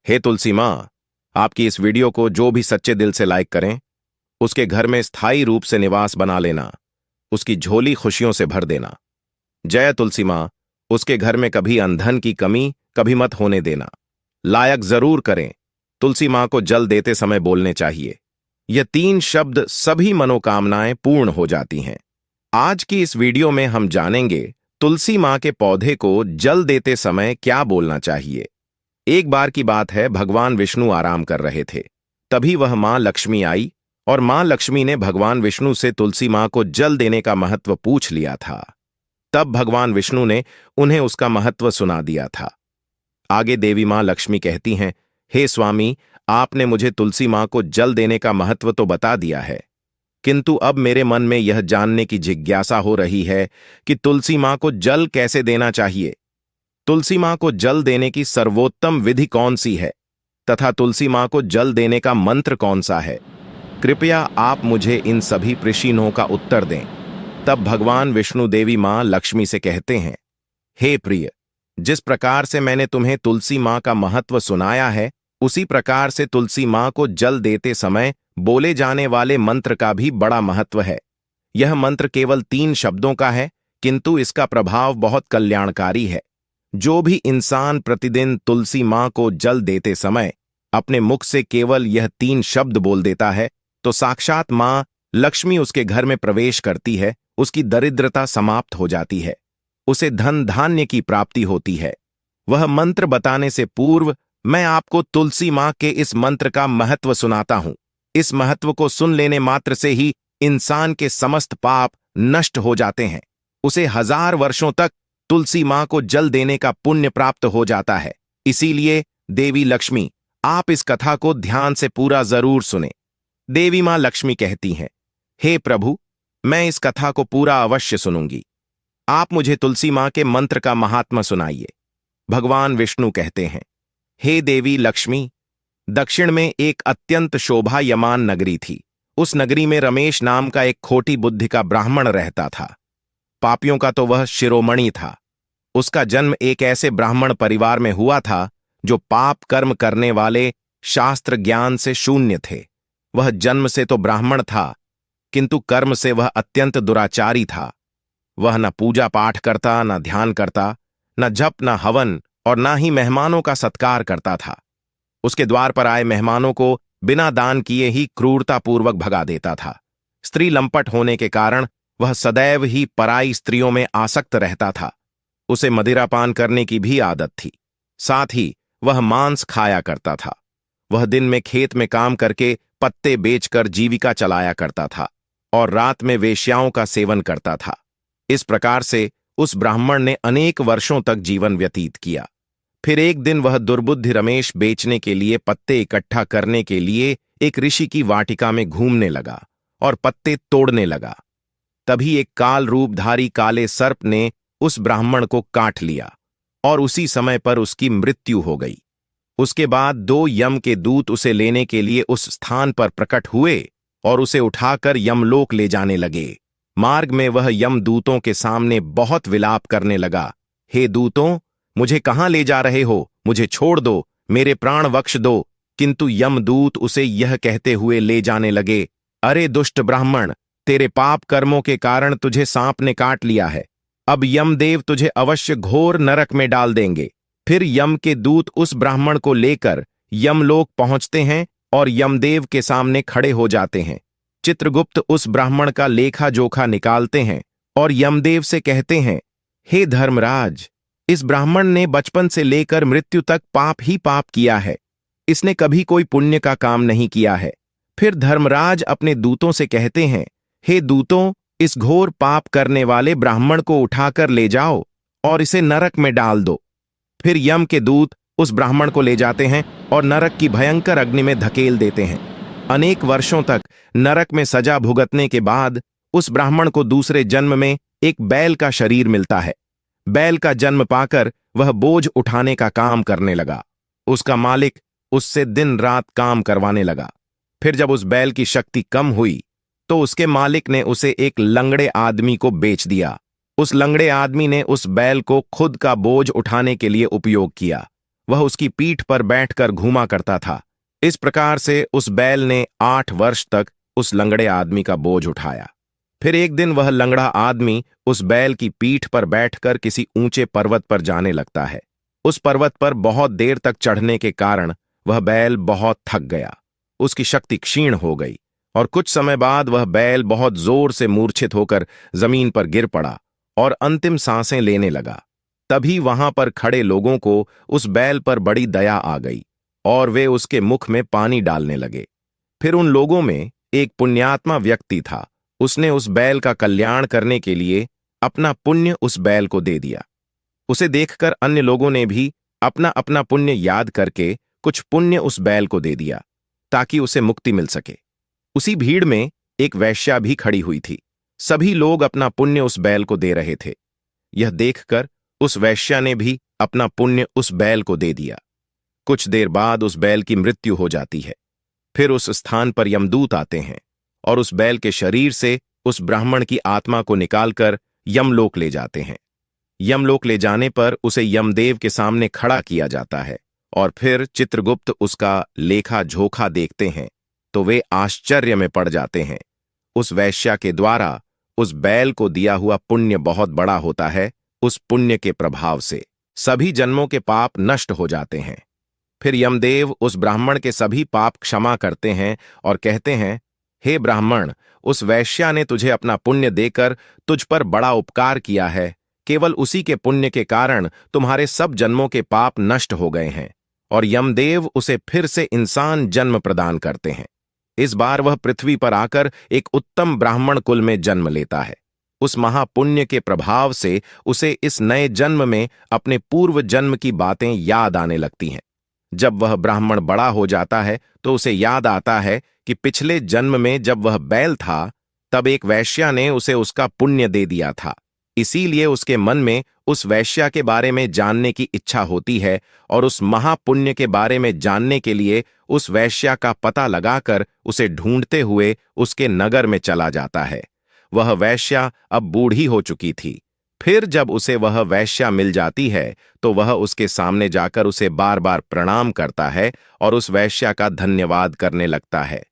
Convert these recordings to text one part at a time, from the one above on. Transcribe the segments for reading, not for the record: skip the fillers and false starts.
हे तुलसी माँ, आपकी इस वीडियो को जो भी सच्चे दिल से लाइक करें, उसके घर में स्थायी रूप से निवास बना लेना, उसकी झोली खुशियों से भर देना। जय तुलसी माँ, उसके घर में कभी अंधन की कमी कभी मत होने देना। लायक जरूर करें, तुलसी माँ को जल देते समय बोलने चाहिए। ये 3 शब्द सभी मनोकामनाएं पूर्ण हो जाती हैं। आज की इस वीडियो में हम जानेंगे तुलसी माँ के पौधे को जल देते समय क्या बोलना चाहिए। एक बार की बात है, भगवान विष्णु आराम कर रहे थे। तभी वह मां लक्ष्मी आई और मां लक्ष्मी ने भगवान विष्णु से तुलसी मां को जल देने का महत्व पूछ लिया था। तब भगवान विष्णु ने उन्हें उसका महत्व सुना दिया था। आगे देवी मां लक्ष्मी कहती हैं, हे स्वामी, आपने मुझे तुलसी मां को जल देने का महत्व तो बता दिया है, किंतु अब मेरे मन में यह जानने की जिज्ञासा हो रही है कि तुलसी मां को जल कैसे देना चाहिए। तुलसी मां को जल देने की सर्वोत्तम विधि कौन सी है तथा तुलसी मां को जल देने का मंत्र कौन सा है? कृपया आप मुझे इन सभी प्रश्नों का उत्तर दें। तब भगवान विष्णु देवी मां लक्ष्मी से कहते हैं, हे प्रिय, जिस प्रकार से मैंने तुम्हें तुलसी मां का महत्व सुनाया है, उसी प्रकार से तुलसी मां को जल देते समय बोले जाने वाले मंत्र का भी बड़ा महत्व है। यह मंत्र केवल 3 शब्दों का है, किंतु इसका प्रभाव बहुत कल्याणकारी है। जो भी इंसान प्रतिदिन तुलसी मां को जल देते समय अपने मुख से केवल यह 3 शब्द बोल देता है, तो साक्षात मां लक्ष्मी उसके घर में प्रवेश करती है, उसकी दरिद्रता समाप्त हो जाती है, उसे धन धान्य की प्राप्ति होती है। वह मंत्र बताने से पूर्व मैं आपको तुलसी मां के इस मंत्र का महत्व सुनाता हूं। इस महत्व को सुन लेने मात्र से ही इंसान के समस्त पाप नष्ट हो जाते हैं। उसे 1000 वर्षों तक तुलसी मां को जल देने का पुण्य प्राप्त हो जाता है। इसीलिए देवी लक्ष्मी, आप इस कथा को ध्यान से पूरा जरूर सुने। देवी मां लक्ष्मी कहती हैं, हे प्रभु, मैं इस कथा को पूरा अवश्य सुनूंगी। आप मुझे तुलसी मां के मंत्र का महात्मा सुनाइए। भगवान विष्णु कहते हैं, हे देवी लक्ष्मी, दक्षिण में एक अत्यंत शोभायमान नगरी थी। उस नगरी में रमेश नाम का एक खोटी बुद्धि का ब्राह्मण रहता था। पापियों का तो वह शिरोमणि था। उसका जन्म एक ऐसे ब्राह्मण परिवार में हुआ था जो पाप कर्म करने वाले, शास्त्र ज्ञान से शून्य थे। वह जन्म से तो ब्राह्मण था, किंतु कर्म से वह अत्यंत दुराचारी था। वह न पूजा पाठ करता, न ध्यान करता, न जप, न हवन और न ही मेहमानों का सत्कार करता था। उसके द्वार पर आए मेहमानों को बिना दान किए ही क्रूरतापूर्वक भगा देता था। स्त्री लंपट होने के कारण वह सदैव ही पराई स्त्रियों में आसक्त रहता था। उसे मदिरापान करने की भी आदत थी। साथ ही वह मांस खाया करता था। वह दिन में खेत में काम करके पत्ते बेचकर जीविका चलाया करता था और रात में वेश्याओं का सेवन करता था। इस प्रकार से उस ब्राह्मण ने अनेक वर्षों तक जीवन व्यतीत किया। फिर एक दिन वह दुर्बुद्धि रमेश बेचने के लिए पत्ते इकट्ठा करने के लिए एक ऋषि की वाटिका में घूमने लगा और पत्ते तोड़ने लगा। तभी एक काल रूपधारी काले सर्प ने उस ब्राह्मण को काट लिया और उसी समय पर उसकी मृत्यु हो गई। उसके बाद 2 यम के दूत उसे लेने के लिए उस स्थान पर प्रकट हुए और उसे उठाकर यमलोक ले जाने लगे। मार्ग में वह यमदूतों के सामने बहुत विलाप करने लगा, हे दूतों, मुझे कहां ले जा रहे हो? मुझे छोड़ दो, मेरे प्राण बख्श दो। किंतु यमदूत उसे यह कहते हुए ले जाने लगे, अरे दुष्ट ब्राह्मण, तेरे पाप कर्मों के कारण तुझे सांप ने काट लिया है। अब यमदेव तुझे अवश्य घोर नरक में डाल देंगे। फिर यम के दूत उस ब्राह्मण को लेकर यमलोक पहुंचते हैं और यमदेव के सामने खड़े हो जाते हैं। चित्रगुप्त उस ब्राह्मण का लेखा जोखा निकालते हैं और यमदेव से कहते हैं, हे धर्मराज, इस ब्राह्मण ने बचपन से लेकर मृत्यु तक पाप ही पाप किया है। इसने कभी कोई पुण्य का काम नहीं किया है। फिर धर्मराज अपने दूतों से कहते हैं, हे दूतों, इस घोर पाप करने वाले ब्राह्मण को उठाकर ले जाओ और इसे नरक में डाल दो। फिर यम के दूत उस ब्राह्मण को ले जाते हैं और नरक की भयंकर अग्नि में धकेल देते हैं। अनेक वर्षों तक नरक में सजा भुगतने के बाद उस ब्राह्मण को दूसरे जन्म में एक बैल का शरीर मिलता है। बैल का जन्म पाकर वह बोझ उठाने का काम करने लगा। उसका मालिक उससे दिन रात काम करवाने लगा। फिर जब उस बैल की शक्ति कम हुई तो उसके मालिक ने उसे एक लंगड़े आदमी को बेच दिया। उस लंगड़े आदमी ने उस बैल को खुद का बोझ उठाने के लिए उपयोग किया वह उसकी पीठ पर बैठकर घूमा करता था। इस प्रकार से उस बैल ने 8 वर्ष तक उस लंगड़े आदमी का बोझ उठाया। फिर एक दिन वह लंगड़ा आदमी उस बैल की पीठ पर बैठकर किसी ऊंचे पर्वत पर जाने लगता है। उस पर्वत पर बहुत देर तक चढ़ने के कारण वह बैल बहुत थक गया, उसकी शक्ति क्षीण हो गई और कुछ समय बाद वह बैल बहुत जोर से मूर्छित होकर जमीन पर गिर पड़ा और अंतिम सांसें लेने लगा। तभी वहां पर खड़े लोगों को उस बैल पर बड़ी दया आ गई और वे उसके मुख में पानी डालने लगे। फिर उन लोगों में एक पुण्यात्मा व्यक्ति था। उसने उस बैल का कल्याण करने के लिए अपना पुण्य उस बैल को दे दिया। उसे देखकर अन्य लोगों ने भी अपना अपना पुण्य याद करके कुछ पुण्य उस बैल को दे दिया ताकि उसे मुक्ति मिल सके। उसी भीड़ में एक वेश्या भी खड़ी हुई थी। सभी लोग अपना पुण्य उस बैल को दे रहे थे। यह देखकर उस वेश्या ने भी अपना पुण्य उस बैल को दे दिया। कुछ देर बाद उस बैल की मृत्यु हो जाती है। फिर उस स्थान पर यमदूत आते हैं और उस बैल के शरीर से उस ब्राह्मण की आत्मा को निकालकर यमलोक ले जाते हैं। यमलोक ले जाने पर उसे यमदेव के सामने खड़ा किया जाता है और फिर चित्रगुप्त उसका लेखा जोखा देखते हैं तो वे आश्चर्य में पड़ जाते हैं। उस वैश्या के द्वारा उस बैल को दिया हुआ पुण्य बहुत बड़ा होता है। उस पुण्य के प्रभाव से सभी जन्मों के पाप नष्ट हो जाते हैं। फिर यमदेव उस ब्राह्मण के सभी पाप क्षमा करते हैं और कहते हैं, हे ब्राह्मण, उस वैश्या ने तुझे अपना पुण्य देकर तुझ पर बड़ा उपकार किया है। केवल उसी के पुण्य के कारण तुम्हारे सब जन्मों के पाप नष्ट हो गए हैं और यमदेव उसे फिर से इंसान जन्म प्रदान करते हैं। इस बार वह पृथ्वी पर आकर एक उत्तम ब्राह्मण कुल में जन्म लेता है। उस महापुण्य के प्रभाव से उसे इस नए जन्म में अपने पूर्व जन्म की बातें याद आने लगती हैं। जब वह ब्राह्मण बड़ा हो जाता है तो उसे याद आता है कि पिछले जन्म में जब वह बैल था तब एक वैश्या ने उसे उसका पुण्य दे दिया था। इसीलिए उसके मन में उस वैश्या के बारे में जानने की इच्छा होती है और उस महापुण्य के बारे में जानने के लिए उस वैश्या का पता लगाकर उसे ढूंढते हुए उसके नगर में चला जाता है। वह वैश्या अब बूढ़ी हो चुकी थी। फिर जब उसे वह वैश्या मिल जाती है तो वह उसके सामने जाकर उसे बार बार प्रणाम करता है और उस वैश्या का धन्यवाद करने लगता है।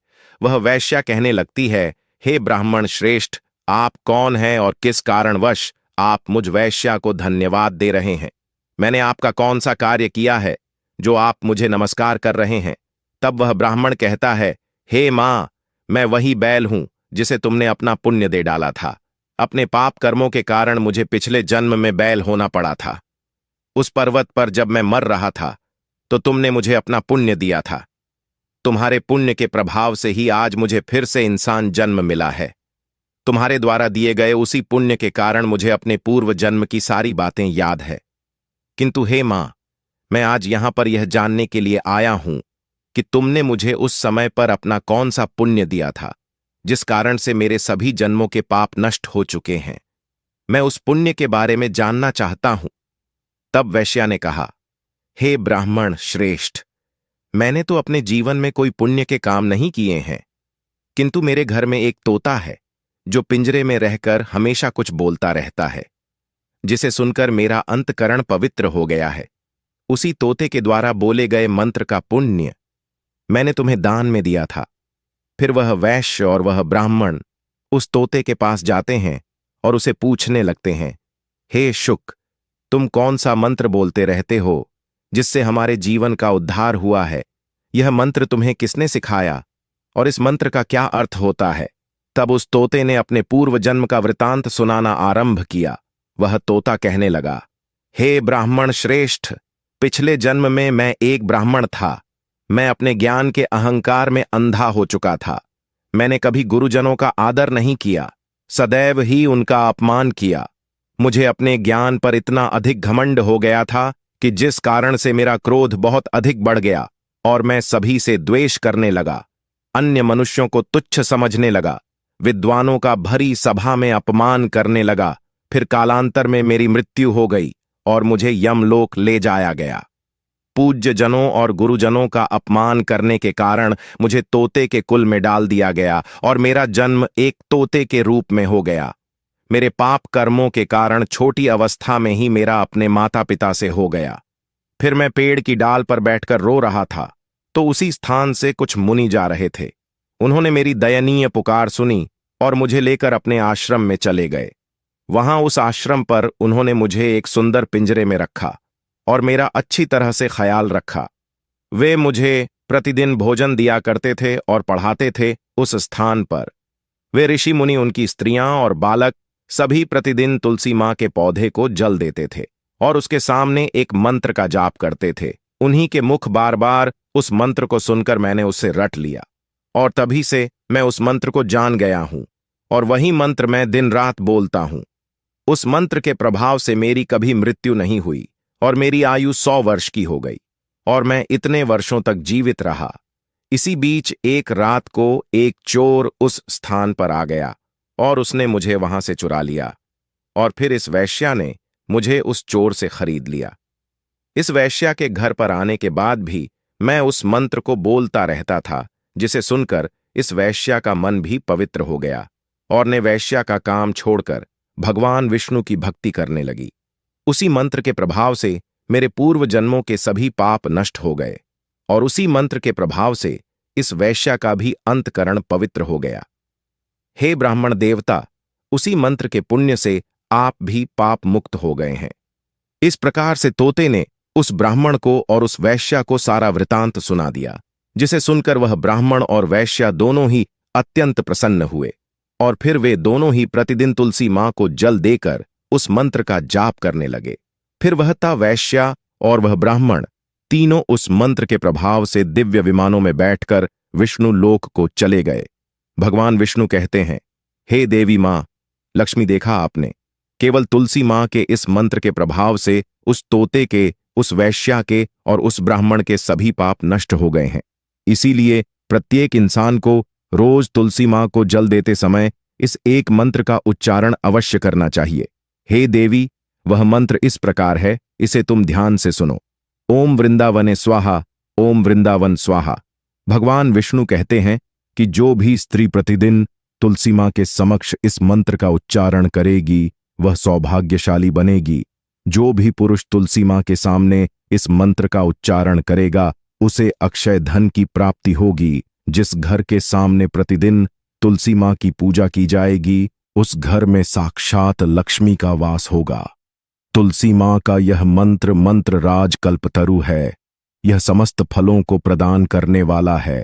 वह वैश्या कहने लगती है, हे ब्राह्मण श्रेष्ठ, आप कौन हैं और किस कारणवश आप मुझ वैश्या को धन्यवाद दे रहे हैं? मैंने आपका कौन सा कार्य किया है जो आप मुझे नमस्कार कर रहे हैं? तब वह ब्राह्मण कहता है, हे मां, मैं वही बैल हूं जिसे तुमने अपना पुण्य दे डाला था। अपने पाप कर्मों के कारण मुझे पिछले जन्म में बैल होना पड़ा था। उस पर्वत पर जब मैं मर रहा था तो तुमने मुझे अपना पुण्य दिया था। तुम्हारे पुण्य के प्रभाव से ही आज मुझे फिर से इंसान जन्म मिला है। तुम्हारे द्वारा दिए गए उसी पुण्य के कारण मुझे अपने पूर्व जन्म की सारी बातें याद है। किंतु हे मां, मैं आज यहां पर यह जानने के लिए आया हूं कि तुमने मुझे उस समय पर अपना कौन सा पुण्य दिया था जिस कारण से मेरे सभी जन्मों के पाप नष्ट हो चुके हैं। मैं उस पुण्य के बारे में जानना चाहता हूं। तब वैश्या ने कहा, हे ब्राह्मण श्रेष्ठ, मैंने तो अपने जीवन में कोई पुण्य के काम नहीं किए हैं, किंतु मेरे घर में एक तोता है जो पिंजरे में रहकर हमेशा कुछ बोलता रहता है, जिसे सुनकर मेरा अंतकरण पवित्र हो गया है। उसी तोते के द्वारा बोले गए मंत्र का पुण्य मैंने तुम्हें दान में दिया था। फिर वह वैश्य और वह ब्राह्मण उस तोते के पास जाते हैं और उसे पूछने लगते हैं, हे शुक, तुम कौन सा मंत्र बोलते रहते हो जिससे हमारे जीवन का उद्धार हुआ है? यह मंत्र तुम्हें किसने सिखाया और इस मंत्र का क्या अर्थ होता है? तब उस तोते ने अपने पूर्व जन्म का वृतांत सुनाना आरंभ किया। वह तोता कहने लगा, हे ब्राह्मण श्रेष्ठ, पिछले जन्म में मैं एक ब्राह्मण था। मैं अपने ज्ञान के अहंकार में अंधा हो चुका था। मैंने कभी गुरुजनों का आदर नहीं किया, सदैव ही उनका अपमान किया। मुझे अपने ज्ञान पर इतना अधिक घमंड हो गया था कि जिस कारण से मेरा क्रोध बहुत अधिक बढ़ गया और मैं सभी से द्वेष करने लगा। अन्य मनुष्यों को तुच्छ समझने लगा, विद्वानों का भरी सभा में अपमान करने लगा। फिर कालांतर में मेरी मृत्यु हो गई और मुझे यमलोक ले जाया गया। पूज्य जनों और गुरुजनों का अपमान करने के कारण मुझे तोते के कुल में डाल दिया गया और मेरा जन्म एक तोते के रूप में हो गया। मेरे पाप कर्मों के कारण छोटी अवस्था में ही मेरा अपने माता पिता से हो गया। फिर मैं पेड़ की डाल पर बैठकर रो रहा था तो उसी स्थान से कुछ मुनि जा रहे थे। उन्होंने मेरी दयनीय पुकार सुनी और मुझे लेकर अपने आश्रम में चले गए। वहां उस आश्रम पर उन्होंने मुझे एक सुंदर पिंजरे में रखा और मेरा अच्छी तरह से ख्याल रखा। वे मुझे प्रतिदिन भोजन दिया करते थे और पढ़ाते थे उस स्थान पर। वे ऋषि मुनि, उनकी स्त्रियां और बालक सभी प्रतिदिन तुलसी मां के पौधे को जल देते थे और उसके सामने एक मंत्र का जाप करते थे। उन्हीं के मुख बार बार उस मंत्र को सुनकर मैंने उसे रट लिया और तभी से मैं उस मंत्र को जान गया हूं और वही मंत्र मैं दिन रात बोलता हूं। उस मंत्र के प्रभाव से मेरी कभी मृत्यु नहीं हुई और मेरी आयु 100 वर्ष की हो गई और मैं इतने वर्षों तक जीवित रहा। इसी बीच एक रात को एक चोर उस स्थान पर आ गया और उसने मुझे वहां से चुरा लिया और फिर इस वैश्या ने मुझे उस चोर से खरीद लिया। इस वैश्या के घर पर आने के बाद भी मैं उस मंत्र को बोलता रहता था, जिसे सुनकर इस वैश्या का मन भी पवित्र हो गया और ने वैश्या का काम छोड़कर भगवान विष्णु की भक्ति करने लगी। उसी मंत्र के प्रभाव से मेरे पूर्व जन्मों के सभी पाप नष्ट हो गए और उसी मंत्र के प्रभाव से इस वैश्या का भी अंतकरण पवित्र हो गया। हे ब्राह्मण देवता, उसी मंत्र के पुण्य से आप भी पाप मुक्त हो गए हैं। इस प्रकार से तोते ने उस ब्राह्मण को और उस वैश्या को सारा वृतांत सुना दिया, जिसे सुनकर वह ब्राह्मण और वैश्या दोनों ही अत्यंत प्रसन्न हुए और फिर वे दोनों ही प्रतिदिन तुलसी मां को जल देकर उस मंत्र का जाप करने लगे। फिर वह ता वैश्या और वह ब्राह्मण तीनों उस मंत्र के प्रभाव से दिव्य विमानों में बैठकर विष्णु लोक को चले गए। भगवान विष्णु कहते हैं, हे देवी मां लक्ष्मी, देखा आपने, केवल तुलसी मां के इस मंत्र के प्रभाव से उस तोते के, उस वैश्या के और उस ब्राह्मण के सभी पाप नष्ट हो गए हैं। इसीलिए प्रत्येक इंसान को रोज तुलसी मां को जल देते समय इस एक मंत्र का उच्चारण अवश्य करना चाहिए। हे देवी, वह मंत्र इस प्रकार है, इसे तुम ध्यान से सुनो। ओम वृंदावने स्वाहा, ओम वृंदावन स्वाहा। भगवान विष्णु कहते हैं कि जो भी स्त्री प्रतिदिन तुलसी मां के समक्ष इस मंत्र का उच्चारण करेगी वह सौभाग्यशाली बनेगी। जो भी पुरुष तुलसी मां के सामने इस मंत्र का उच्चारण करेगा उसे अक्षय धन की प्राप्ति होगी। जिस घर के सामने प्रतिदिन तुलसी मां की पूजा की जाएगी उस घर में साक्षात लक्ष्मी का वास होगा। तुलसी मां का यह मंत्र मंत्र राज कल्पतरु है। यह समस्त फलों को प्रदान करने वाला है।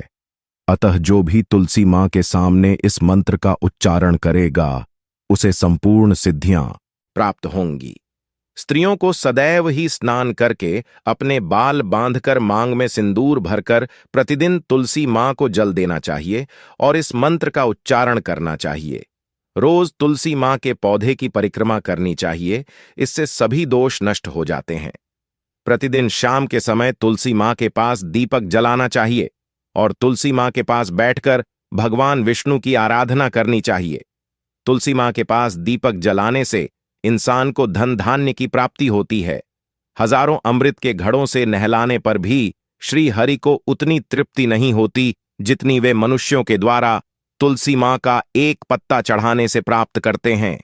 अतः जो भी तुलसी मां के सामने इस मंत्र का उच्चारण करेगा उसे संपूर्ण सिद्धियां प्राप्त होंगी। स्त्रियों को सदैव ही स्नान करके अपने बाल बांधकर मांग में सिंदूर भरकर प्रतिदिन तुलसी मां को जल देना चाहिए और इस मंत्र का उच्चारण करना चाहिए। रोज तुलसी मां के पौधे की परिक्रमा करनी चाहिए, इससे सभी दोष नष्ट हो जाते हैं। प्रतिदिन शाम के समय तुलसी मां के पास दीपक जलाना चाहिए और तुलसी मां के पास बैठकर भगवान विष्णु की आराधना करनी चाहिए। तुलसी मां के पास दीपक जलाने से इंसान को धन धान्य की प्राप्ति होती है। हजारों अमृत के घड़ों से नहलाने पर भी श्री हरि को उतनी तृप्ति नहीं होती जितनी वे मनुष्यों के द्वारा तुलसी मां का एक पत्ता चढ़ाने से प्राप्त करते हैं।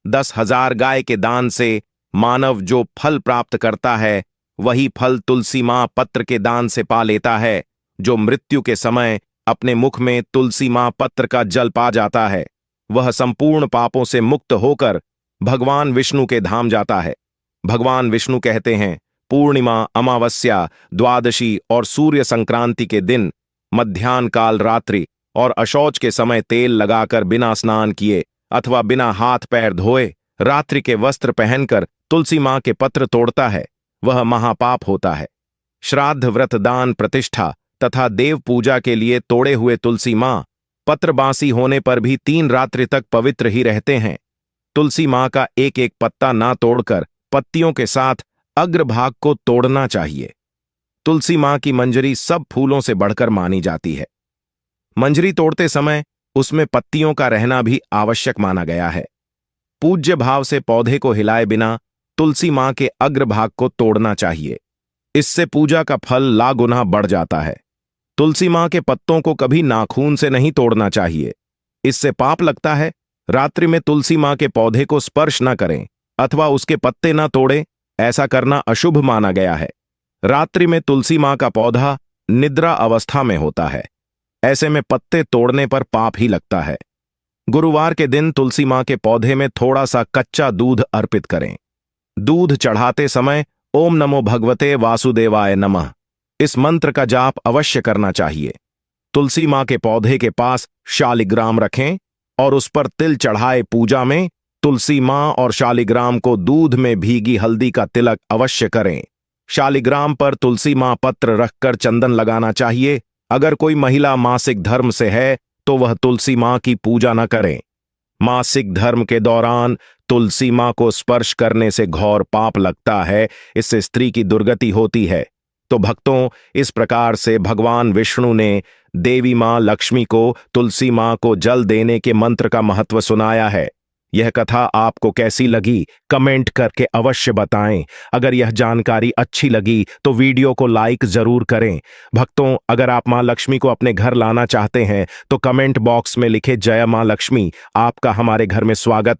10,000 गाय के दान से मानव जो फल प्राप्त करता है वही फल तुलसी मां पत्र के दान से पा लेता है। जो मृत्यु के समय अपने मुख में तुलसी मां पत्र का जल पा जाता है वह संपूर्ण पापों से मुक्त होकर भगवान विष्णु के धाम जाता है। भगवान विष्णु कहते हैं, पूर्णिमा, अमावस्या, द्वादशी और सूर्य संक्रांति के दिन मध्याह्न काल रात्रि और अशौच के समय तेल लगाकर बिना स्नान किए अथवा बिना हाथ पैर धोए रात्रि के वस्त्र पहनकर तुलसी मां के पत्र तोड़ता है वह महापाप होता है। श्राद्ध, व्रत, दान, प्रतिष्ठा तथा देव पूजा के लिए तोड़े हुए तुलसी मां पत्र बासी होने पर भी 3 रात्रि तक पवित्र ही रहते हैं। तुलसी मां का एक एक पत्ता ना तोड़कर पत्तियों के साथ अग्रभाग को तोड़ना चाहिए। तुलसी मां की मंजरी सब फूलों से बढ़कर मानी जाती है। मंजरी तोड़ते समय उसमें पत्तियों का रहना भी आवश्यक माना गया है। पूज्य भाव से पौधे को हिलाए बिना तुलसी मां के अग्रभाग को तोड़ना चाहिए। इससे पूजा का फल लागुना बढ़ जाता है। तुलसी मां के पत्तों को कभी नाखून से नहीं तोड़ना चाहिए, इससे पाप लगता है। रात्रि में तुलसी मां के पौधे को स्पर्श न करें अथवा उसके पत्ते न तोड़ें, ऐसा करना अशुभ माना गया है। रात्रि में तुलसी मां का पौधा निद्रा अवस्था में होता है। ऐसे में पत्ते तोड़ने पर पाप ही लगता है। गुरुवार के दिन तुलसी मां के पौधे में थोड़ा सा कच्चा दूध अर्पित करें। दूध चढ़ाते समय ओम नमो भगवते वासुदेवाय नमः इस मंत्र का जाप अवश्य करना चाहिए। तुलसी मां के पौधे के पास शालिग्राम रखें और उस पर तिल चढ़ाए पूजा में तुलसी मां और शालिग्राम को दूध में भीगी हल्दी का तिलक अवश्य करें। शालिग्राम पर तुलसी मां पत्र रखकर चंदन लगाना चाहिए। अगर कोई महिला मासिक धर्म से है तो वह तुलसी मां की पूजा न करें। मासिक धर्म के दौरान तुलसी मां को स्पर्श करने से घोर पाप लगता है, इससे स्त्री की दुर्गति होती है। तो भक्तों, इस प्रकार से भगवान विष्णु ने देवी मां लक्ष्मी को तुलसी मां को जल देने के मंत्र का महत्व सुनाया है। यह कथा आपको कैसी लगी कमेंट करके अवश्य बताएं। अगर यह जानकारी अच्छी लगी तो वीडियो को लाइक जरूर करें। भक्तों, अगर आप मां लक्ष्मी को अपने घर लाना चाहते हैं तो कमेंट बॉक्स में लिखे जय मां लक्ष्मी। आपका हमारे घर में स्वागत।